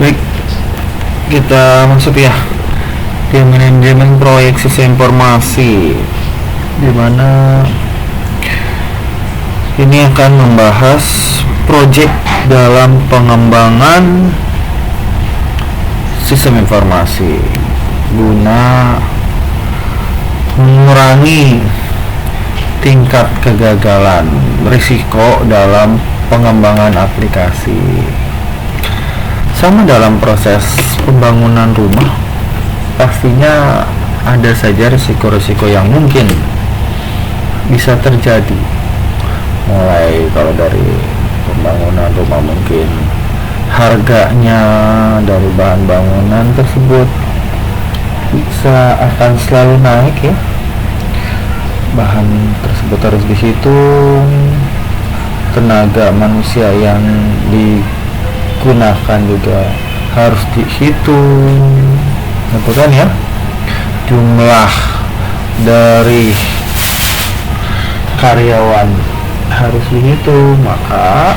Baik, kita masuk ya di manajemen proyek sistem informasi, di mana ini akan membahas proyek dalam pengembangan sistem informasi guna mengurangi tingkat kegagalan risiko dalam pengembangan aplikasi. Sama dalam proses pembangunan rumah, pastinya ada saja risiko-risiko yang mungkin bisa terjadi. Mulai kalau dari pembangunan rumah, mungkin harganya dari bahan bangunan tersebut bisa akan selalu naik ya. Bahan tersebut harus dihitung, tenaga manusia yang digunakan juga harus dihitung, gitu kan ya. Jumlah dari karyawan harus dihitung, maka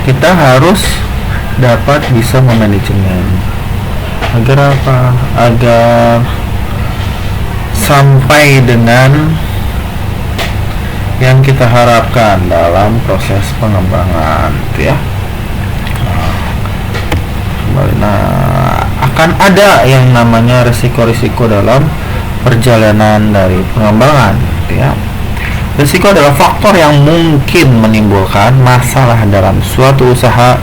kita harus dapat bisa memanajemen. Agar apa? Agar sampai dengan yang kita harapkan dalam proses pengembangan, gitu ya. Nah, akan ada yang namanya risiko-risiko dalam perjalanan dari pengembangan, gitu ya. Risiko adalah faktor yang mungkin menimbulkan masalah dalam suatu usaha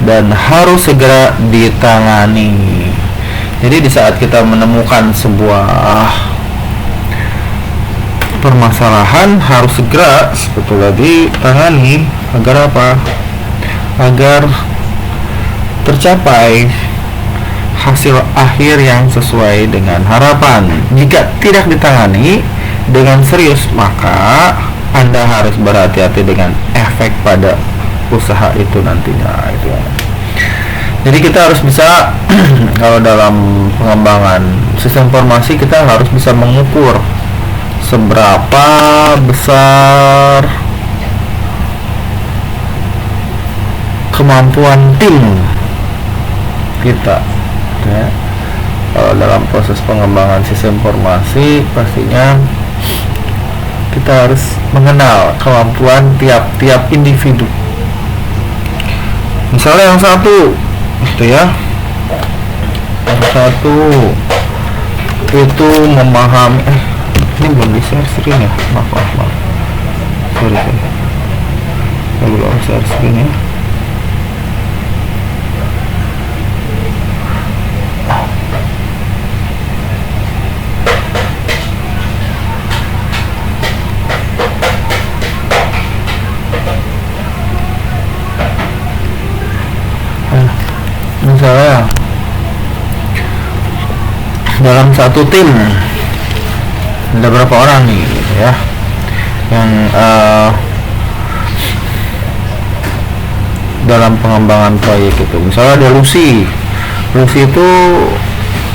dan harus segera ditangani. Jadi di saat kita menemukan sebuah permasalahan, harus segera sebetulnya ditangani. Agar apa? Agar tercapai hasil akhir yang sesuai dengan harapan. Jika tidak ditangani dengan serius, maka Anda harus berhati-hati dengan efek pada usaha itu nantinya, itu ya. Jadi kita harus bisa kalau dalam pengembangan sistem informasi, kita harus bisa mengukur seberapa besar kemampuan tim kita ya. Kalau dalam proses pengembangan sistem informasi, pastinya kita harus mengenal kemampuan tiap-tiap individu. Misalnya yang satu gitu ya, yang satu itu memahami ini belum di share screen ya, maaf sorry saya belum share screen ya. Misalnya dalam satu tim ada berapa orang nih gitu ya, yang dalam pengembangan proyek itu. Misalnya ada Lucy itu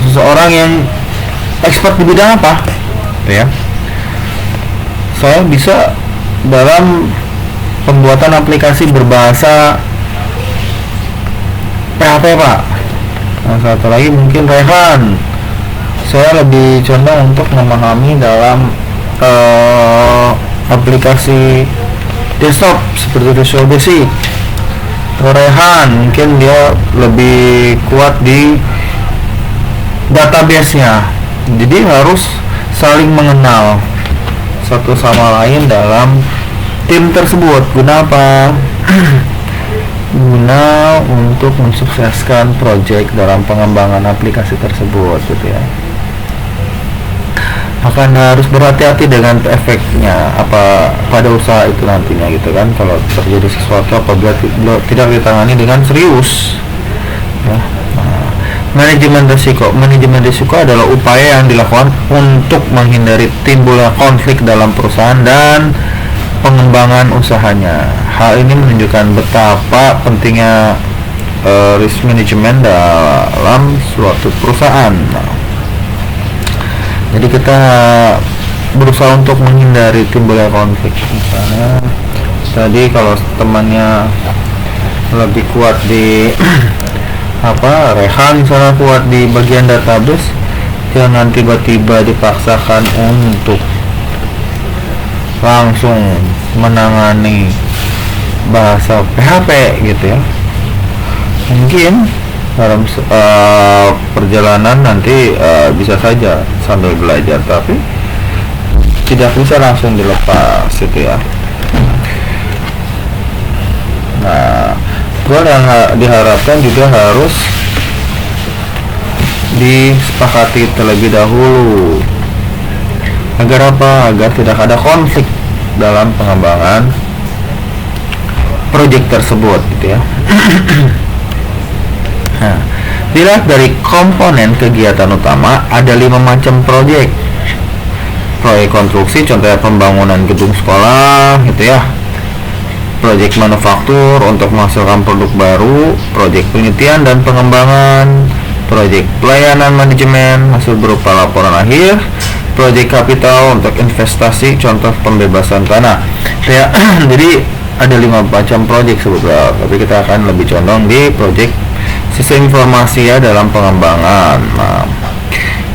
seseorang yang expert di bidang apa gitu ya. Saya bisa dalam pembuatan aplikasi berbahasa PHP Pak. Nah, satu lagi mungkin Rehan, saya lebih condong untuk memahami dalam aplikasi desktop seperti Visual Basic. Rehan mungkin dia lebih kuat di database-nya. Jadi harus saling mengenal satu sama lain dalam tim tersebut. Guna apa? Guna untuk mensukseskan proyek dalam pengembangan aplikasi tersebut, gitu ya. Akan harus berhati-hati dengan efeknya apa pada usaha itu nantinya, gitu kan. Kalau terjadi sesuatu apabila tidak ditangani dengan serius ya. Nah, manajemen risiko adalah upaya yang dilakukan untuk menghindari timbulnya konflik dalam perusahaan dan pengembangan usahanya. Hal ini menunjukkan betapa pentingnya risk management dalam suatu perusahaan. Nah, jadi kita berusaha untuk menghindari timbulnya konflik. Misalnya tadi kalau temannya lebih kuat di rehan misalnya kuat di bagian database, jangan tiba-tiba dipaksakan untuk langsung menangani bahasa PHP gitu ya. Mungkin dalam perjalanan nanti bisa saja sambil belajar, tapi tidak bisa langsung dilepas gitu ya. Nah, goal yang diharapkan juga harus disepakati terlebih dahulu. Agar apa? Agar tidak ada konflik dalam pengembangan proyek tersebut gitu ya. Nah, dilihat dari komponen kegiatan utama, ada 5 macam proyek. Proyek konstruksi, contohnya pembangunan gedung sekolah gitu ya. Proyek manufaktur untuk menghasilkan produk baru, proyek penelitian dan pengembangan, proyek pelayanan manajemen hasil berupa laporan akhir, proyek kapital untuk investasi, contoh pembebasan tanah. Ya, jadi ada 5 macam proyek sebetulnya, tapi kita akan lebih condong di proyek sistem informasi ya dalam pengembangan. Nah,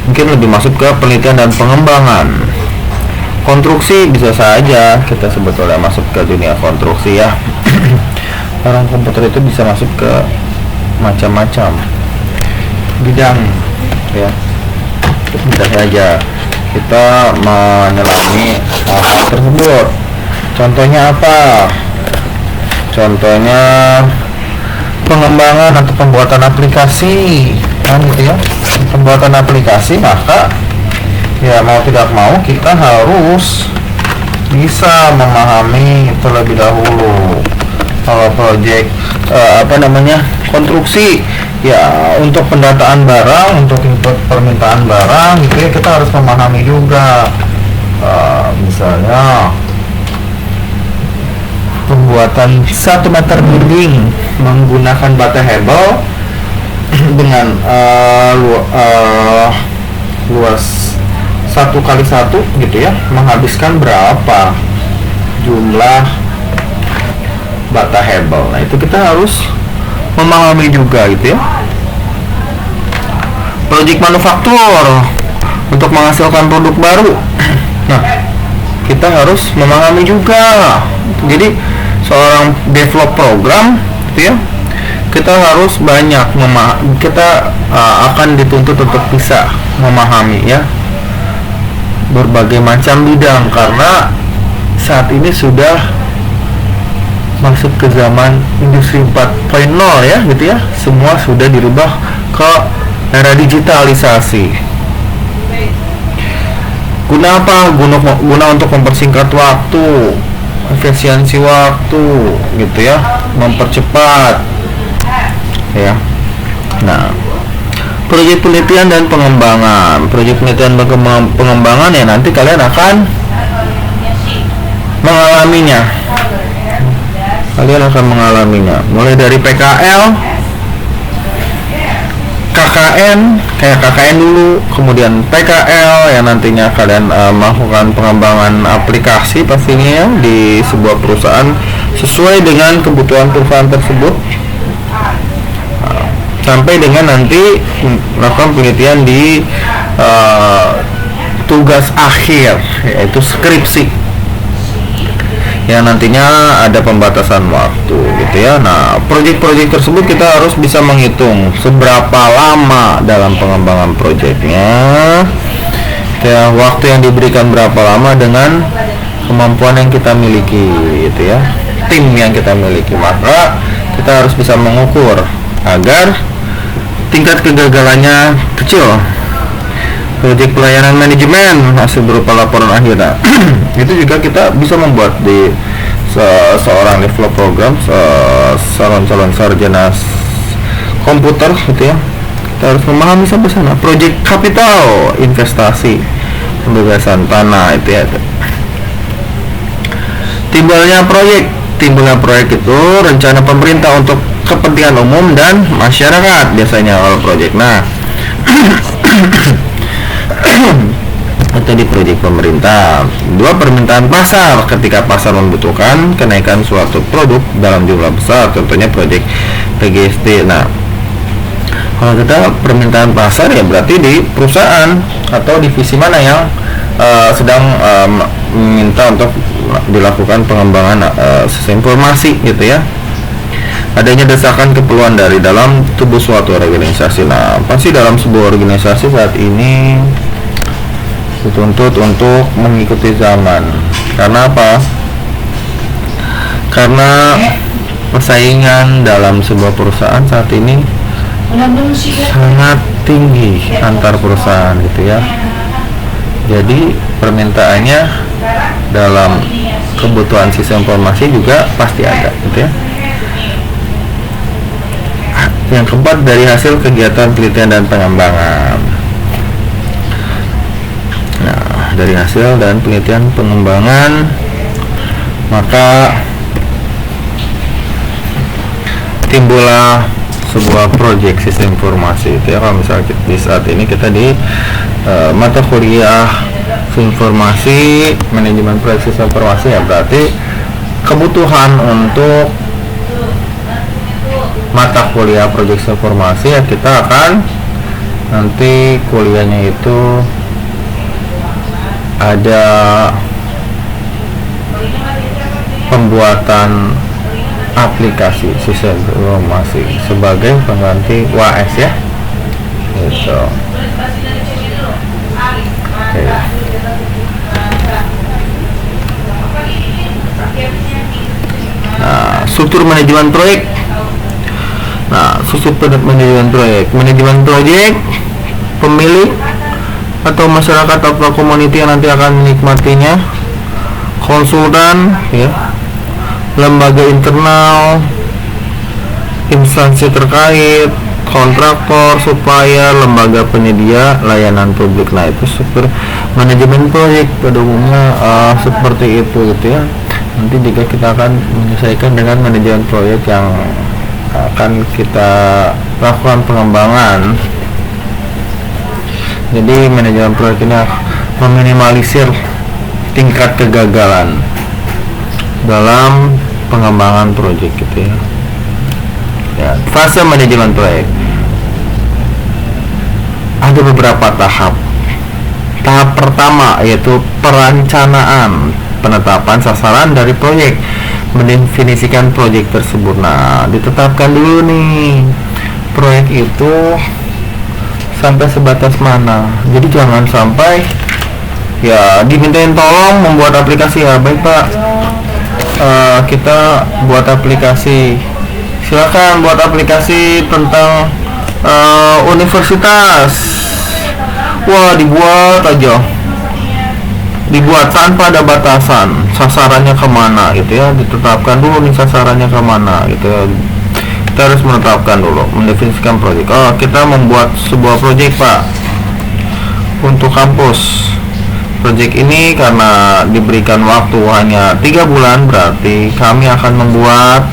mungkin lebih masuk ke penelitian dan pengembangan. Konstruksi bisa saja kita sebetulnya masuk ke dunia konstruksi ya. Orang komputer itu bisa masuk ke macam-macam bidang ya. Bisa saja kita menyelami hal tersebut. Contohnya apa? Contohnya pengembangan atau pembuatan aplikasi kan gitu ya. Pembuatan aplikasi, maka ya mau tidak mau kita harus bisa memahami terlebih dahulu kalau proyek konstruksi ya, untuk pendataan barang, untuk input permintaan barang gitu ya, kita harus memahami juga misalnya pembuatan 1 meter dinding menggunakan bata hebel dengan luas 1x1 gitu ya, menghabiskan berapa jumlah bata hebel. Nah, itu kita harus memahami juga gitu ya. Proyek manufaktur untuk menghasilkan produk baru. Nah, kita harus memahami juga. Jadi seorang develop program gitu ya, kita harus banyak kita akan dituntut untuk bisa memahami ya berbagai macam bidang, karena saat ini sudah masuk ke zaman industri 4.0 ya gitu ya. Semua sudah dirubah ke era digitalisasi. Guna apa? Guna untuk mempersingkat waktu, efisiensi waktu gitu ya, mempercepat ya. Nah, proyek penelitian dan pengembangan. Proyek penelitian dan pengembangan ya nanti kalian akan mengalaminya. Mulai dari PKL, KKN, kayak KKN dulu, kemudian PKL yang nantinya kalian melakukan pengembangan aplikasi pastinya ya, di sebuah perusahaan sesuai dengan kebutuhan perusahaan tersebut. Sampai dengan nanti melakukan penelitian di tugas akhir, yaitu skripsi, yang nantinya ada pembatasan waktu gitu ya. Nah, proyek-proyek tersebut kita harus bisa menghitung seberapa lama dalam pengembangan proyeknya ya, waktu yang diberikan berapa lama dengan kemampuan yang kita miliki gitu ya, tim yang kita miliki. Maka kita harus bisa mengukur agar tingkat kegagalannya kecil. Proyek pelayanan manajemen hasil berupa laporan akhir. Nah, itu juga kita bisa membuat di seorang develop program, calon sarjana komputer gitu ya. Kita harus memahami sampai sana. Proyek kapital, investasi, pembebasan tanah itu ya. Timbulnya proyek itu rencana pemerintah untuk kepentingan umum dan masyarakat biasanya kalau proyek. Nah, itu di proyek pemerintah. 2, permintaan pasar, ketika pasar membutuhkan kenaikan suatu produk dalam jumlah besar, contohnya proyek PGSD. Nah, Kalau kita permintaan pasar ya berarti di perusahaan atau divisi mana yang sedang meminta untuk dilakukan pengembangan sistem informasi gitu ya. Adanya desakan keperluan dari dalam tubuh suatu organisasi. Nah, pasti dalam sebuah organisasi saat ini dituntut untuk mengikuti zaman. Karena apa? Karena persaingan dalam sebuah perusahaan saat ini sangat tinggi antar perusahaan gitu ya. Jadi permintaannya dalam kebutuhan sistem informasi juga pasti ada gitu ya. Yang keempat, dari hasil kegiatan penelitian dan pengembangan. Nah, dari hasil dan penelitian pengembangan maka timbullah sebuah proyek sistem informasi itu ya. Kalau misalnya di saat ini kita di mata kuliah informasi, manajemen proyek sistem informasi ya, berarti kebutuhan untuk mata kuliah proyek informasi ya, kita akan nanti kuliahnya itu ada pembuatan aplikasi sistem informasi sebagai pengganti WAS ya gitu. Oke. Nah, struktur manajemen proyek. Nah, struktur manajemen proyek, pemilik atau masyarakat atau community yang nanti akan menikmatinya, konsultan ya, lembaga internal, instansi terkait, kontraktor, supplier, lembaga penyedia layanan publik. Nah, itu struktur manajemen proyek pada umumnya seperti itu gitu ya. Nanti jika kita akan menyelesaikan dengan manajemen proyek yang akan kita lakukan pengembangan. Jadi manajemen proyek ini meminimalisir tingkat kegagalan dalam pengembangan proyek gitu ya. Ya, fase manajemen proyek ada beberapa tahap. Tahap pertama yaitu perencanaan, penetapan sasaran dari proyek, mendefinisikan proyek tersebut. Nah, ditetapkan dulu nih proyek itu sampai sebatas mana. Jadi jangan sampai ya dimintain tolong membuat aplikasi, ya baik Pak, kita buat aplikasi, silakan buat aplikasi tentang universitas. Wah, dibuat tanpa ada batasan sasarannya kemana gitu ya. Ditetapkan dulu nih sasarannya kemana gitu ya. Kita harus menetapkan dulu, mendefinisikan proyek. Oh, kita membuat sebuah proyek Pak untuk kampus. Proyek ini karena diberikan waktu hanya 3 bulan, berarti kami akan membuat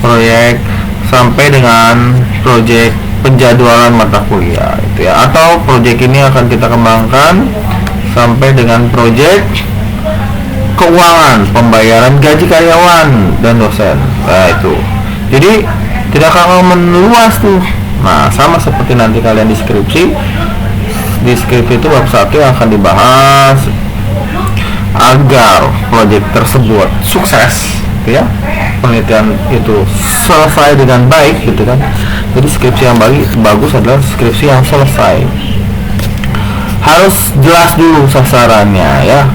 proyek sampai dengan proyek penjadwalan mata kuliah itu ya. Atau proyek ini akan kita kembangkan sampai dengan proyek keuangan, pembayaran gaji karyawan dan dosen. Nah, itu. Jadi tidak akan meluas tuh. Nah, sama seperti nanti kalian di skripsi. Di skripsi itu bab 1 yang akan dibahas agar proyek tersebut sukses, gitu ya. Penelitian itu selesai dengan baik, gitu kan. Jadi skripsi yang bagus adalah skripsi yang selesai. Harus jelas dulu sasarannya ya.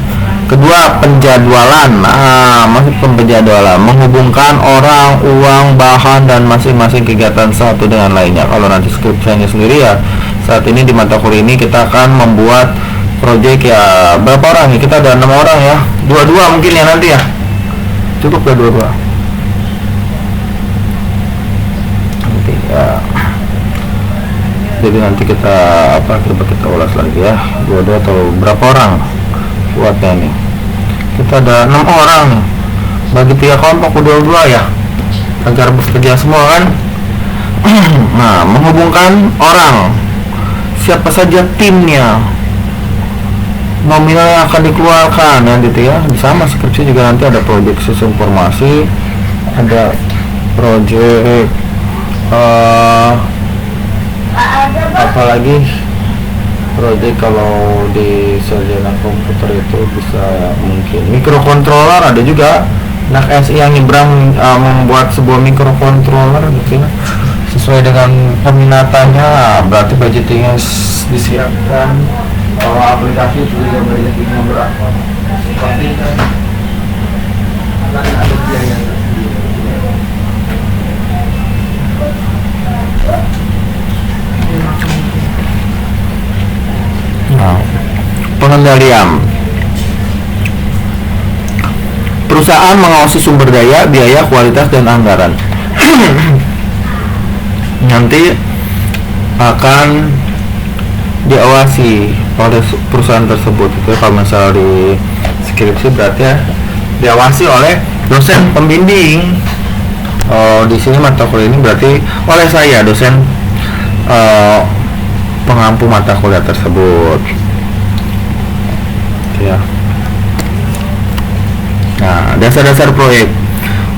Kedua, penjadwalan. Nah, masih penjadwalan, menghubungkan orang, uang, bahan, dan masing-masing kegiatan satu dengan lainnya. Kalau nanti skripsinya sendiri ya, saat ini di mata kuliah ini kita akan membuat proyek ya, berapa orang ya? Kita ada 6 orang ya, 2-2 mungkin ya nanti ya. Cukup ya 2-2. Nanti ya. Jadi nanti kita kita ulas lagi ya, 2-2 atau berapa orang buatnya nih. Kita ada 6 orang nih, bagi 3 kelompok 2-2 ya, agar bekerja semua kan. Nah, menghubungkan orang, siapa saja timnya, nominal yang akan dikeluarkan ya gitu ya. Sama skripsi juga nanti ada proyek sistem informasi, ada proyek apalagi proyek kalau di sarjana komputer itu bisa mungkin microcontroller, ada juga anak SI yang nyebrang membuat sebuah microcontroller gitu ya, sesuai dengan peminatannya. Berarti budgetingnya disiapkan, kalau aplikasi itu juga budgetingnya berapa, pasti kan ada biaya. Nah, pengendalian. Perusahaan mengawasi sumber daya, biaya, kualitas, dan anggaran. Nanti akan diawasi oleh perusahaan tersebut. Itu kalau misalnya di skripsi berarti ya diawasi oleh dosen pembimbing. Di sini mata kuliah ini berarti oleh saya, dosen pengampu mata kuliah tersebut ya. Nah, dasar-dasar proyek,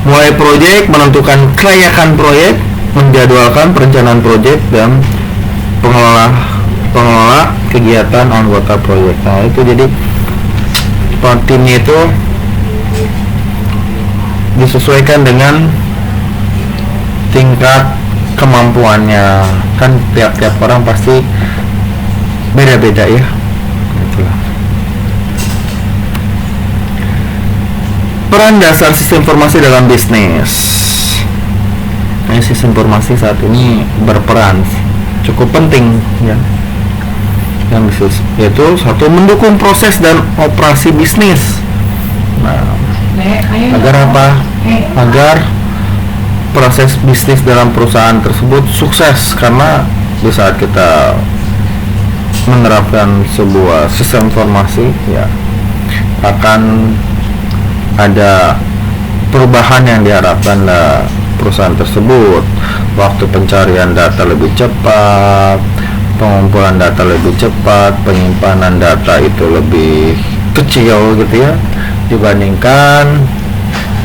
mulai proyek, menentukan kelayakan proyek, menjadwalkan perencanaan proyek, dan pengelola kegiatan anggota proyek. Nah, itu jadi timnya itu disesuaikan dengan tingkat kemampuannya, kan tiap-tiap orang pasti beda-beda ya. Itulah. Peran dasar sistem informasi dalam bisnis. Sistem informasi saat ini berperan cukup penting ya dalam bisnis, yaitu satu, mendukung proses dan operasi bisnis. Nah, agar apa? Agar proses bisnis dalam perusahaan tersebut sukses, karena di saat kita menerapkan sebuah sistem informasi ya akan ada perubahan yang diharapkan perusahaan tersebut. Waktu pencarian data lebih cepat, pengumpulan data lebih cepat, penyimpanan data itu lebih kecil gitu ya dibandingkan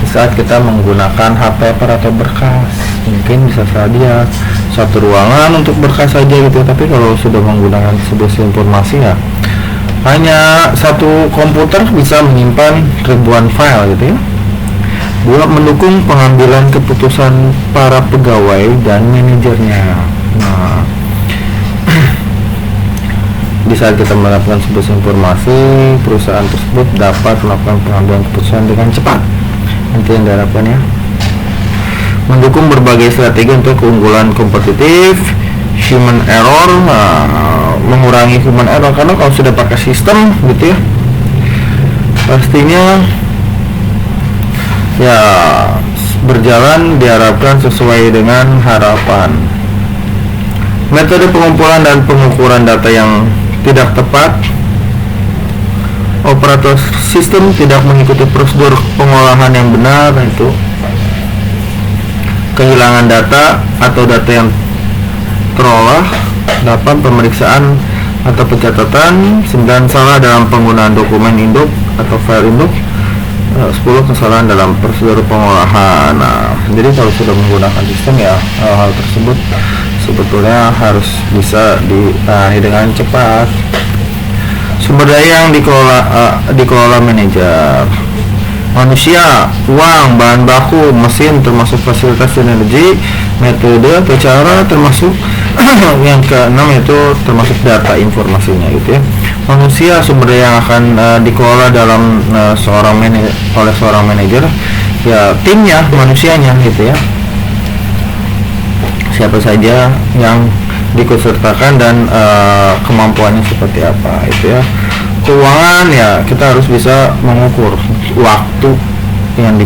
saat kita menggunakan HP atau berkas. Mungkin bisa saja satu ruangan untuk berkas saja gitu, tapi kalau sudah menggunakan sebuah informasi ya hanya satu komputer bisa menyimpan ribuan file gitu ya. Dua, mendukung pengambilan keputusan para pegawai dan manajernya. Nah, di saat kita mendapatkan sebuah informasi, perusahaan tersebut dapat melakukan pengambilan keputusan dengan cepat. Nanti yang diharapkannya mendukung berbagai strategi untuk keunggulan kompetitif, human error, mengurangi human error, karena kalau sudah pakai sistem gitu ya pastinya ya berjalan diharapkan sesuai dengan harapan. Metode pengumpulan dan pengukuran data yang tidak tepat, operator sistem tidak mengikuti prosedur pengolahan yang benar, itu kehilangan data atau data yang terolah. 8, pemeriksaan atau pencatatan. 9, salah dalam penggunaan dokumen induk atau file induk. 10, kesalahan dalam prosedur pengolahan. Nah, jadi kalau sudah menggunakan sistem ya hal tersebut sebetulnya harus bisa ditangani dengan cepat. Sumber daya yang dikelola manajer. Manusia, uang, bahan baku, mesin, termasuk fasilitas dan energi, metode, cara, termasuk yang keenam itu termasuk data informasinya gitu ya. Manusia, sumber daya yang akan dikelola dalam oleh seorang manajer ya, timnya, manusianya gitu ya, siapa saja yang diikutsertakan dan kemampuannya seperti apa itu ya. Keuangan ya, kita harus bisa mengukur waktu yang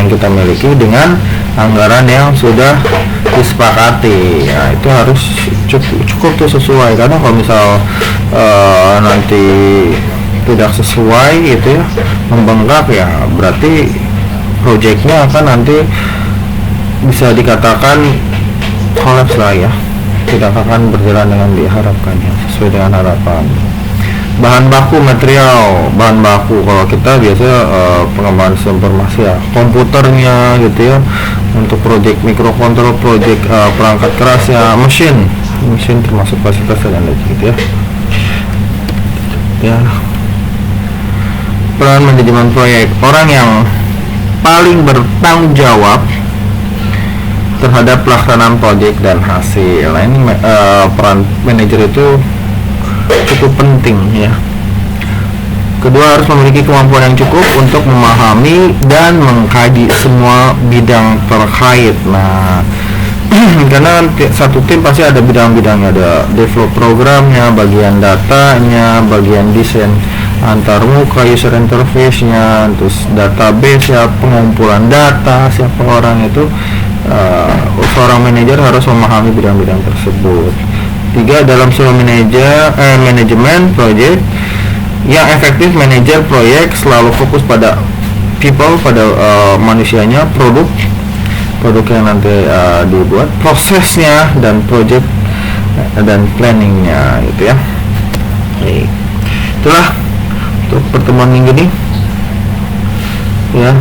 kita miliki dengan anggaran yang sudah disepakati. Nah, itu harus cukup tuh sesuai, karena kalau misal nanti tidak sesuai gitu ya, membengkak ya, berarti proyeknya akan nanti bisa dikatakan kolaps lah ya, tidak akan berjalan dengan diharapkannya, sesuai dengan harapan. Bahan baku, material, bahan baku kalau kita biasanya pengembangan sistem informasi ya, komputernya gitu ya, untuk proyek mikrokontrol, proyek perangkat keras ya, mesin mission termasuk fasilitas dan lain gitu ya. Ya, peran manajemen proyek, orang yang paling bertanggung jawab terhadap pelaksanaan proyek dan hasil. Nah, ini peran manajer itu cukup penting ya. Kedua, harus memiliki kemampuan yang cukup untuk memahami dan mengkaji semua bidang terkait. Nah, karena satu tim pasti ada bidang-bidangnya, ada develop programnya, bagian datanya, bagian desain antarmuka, user interface-nya, terus database ya, pengumpulan data, siapa orang itu. Seorang manajer harus memahami bidang-bidang tersebut. Tiga, dalam sebuah manajemen proyek yang efektif, manajer proyek selalu fokus pada people, pada manusianya, produk yang nanti dibuat, prosesnya, dan project dan planningnya gitu ya. Oke. Itulah untuk pertemuan minggu ini ya.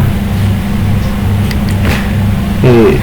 Oke.